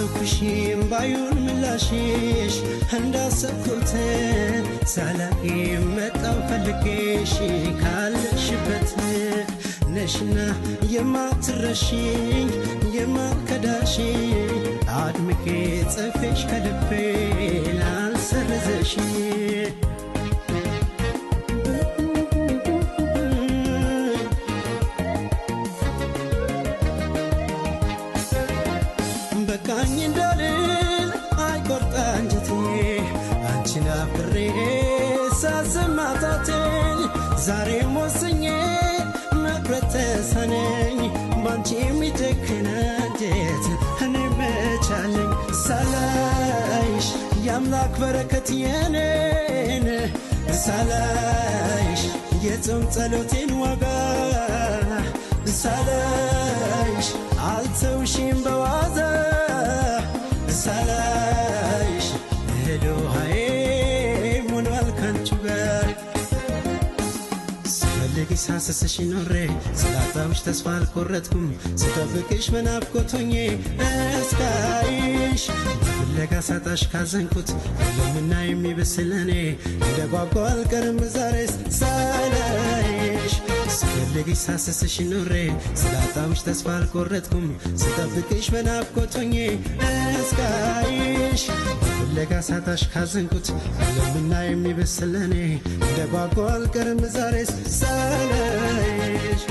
አልተውኩሽም ባዩን ምላሽሽ እንዳሰብኩት ሳላቂ መጣው ፈልጌሽ ካለሽበት ነሽና የማትረሺኝ የማልከዳሽ አድምቄ ጽፌሽ ከልቤ ላልሰርዘሽ በቃኝ እንዳልል አይቆርጥ አንጀቴ አንቺን አፍሬ ሳስማታቴን ዛሬም ወስኜ መቅረት ተሳነኝ ባንቺ የሚጨክን አንጀት እኔ መቻለኝ ሳላይሽ የአምላክ በረከት የኔን ሳላይሽ የጾም ጸሎቴን ዋጋ ሳላይሽ አልተውሽም በዋዛ ሳላይሽ እህልውሃዬ ሞልቷል ካንቺ ጋር ስፈልግ ሳስስሽ ኖሬ ስላጣሁሽ ተስፋ አልቆረጥኩም ስጠብቅሽ በናፍቆት ሆኜ እስካይሽ በፍለጋ ሳጣሽ ካዘንኩት የለምና የሚብስል እኔ እንደ ጓጓሁ አልቀርም ዛሬስ ሳላይሽ ስፈልግ ሳስስሽ ኖሬ ስላጣሁሽ ተስፋ አልቆረጥኩም ስጠብቅሽ በናፍቆት ሆኜ እስካይሽ በፍለጋ ሳጣሽ ካዘንኩት የለምና የሚብስል እኔ እንደ ጓጓሁ አልቀርም ዛሬስ ሳላይሽ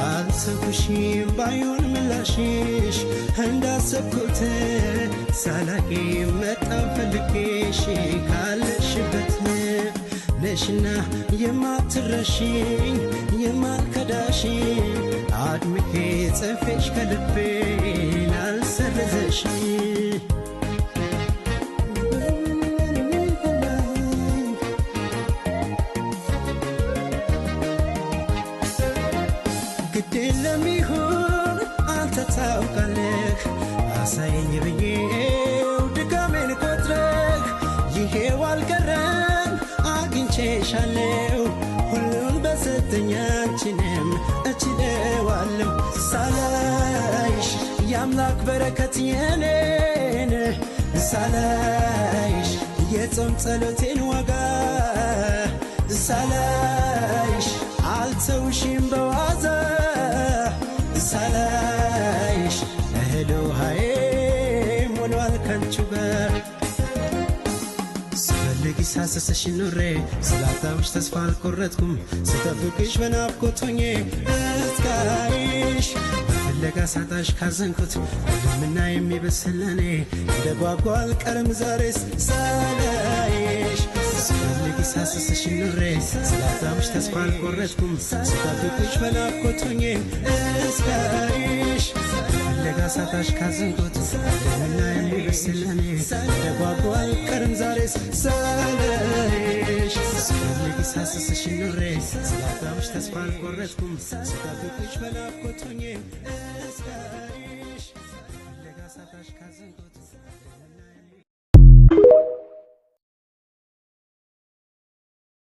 አልተውኩሽም ባዩን ምላሽሽ እንዳሰብኩት ሳላቂ መጣው ፈልጌሽ ካለሽበት ነሽና የማትረሺኝ የማልከዳሽ አድምቄ ጽፌሽ ከልቤ ላልሰርዘሽ ግዴለም ይሁን አንተ ታውቃለህ አሳየኝ ብዬው ድካሜን ቆጥረህ ይሄው አልቀረም አግኝቼሻለሁ ሁሉን በሰጠኝ አንቺንም እችለዋለሁ ሳላይሽ የአምላክ በረከት የኔን ሳላይሽ የጾም ጸሎቴን ዋጋ ሳላይሽ አልተውሽም በዋዛ ሳላይሽ እህልውሃዬ ሞልቷል ካንቺ ጋር ስፈልግ ሳስስሽ ኖሬ ስላጣሁሽ ተስፋ አልቆረጥኩም ስጠብቅሽ በናፍቆት ሆኜ እስካይሽ በፍለጋ ሳጣሽ ካዘንኩት የለምና የሚብስል እኔ እንደ ጓጓሁ አልቀርም ዛሬስ ሳላይሽ ስፈልግ ሳስስሽ ኖሬ ስላጣሁሽ ተስፋ አልቆረጥኩም ስጠብቅሽ በናፍቆት ሆኜ እስካይሽ በፍለጋ ሳጣሽ ካዘንኩት የለምና የሚብስል እኔ እንደ ጓጓሁ አልቀርም ዛሬስ ሳላይሽ ስፈልግ ሳስስሽ ኖሬ ስላጣሁሽ ተስፋ አልቆረጥኩም ስጠብቅሽ በናፍቆት ሆኜ እስካይሽ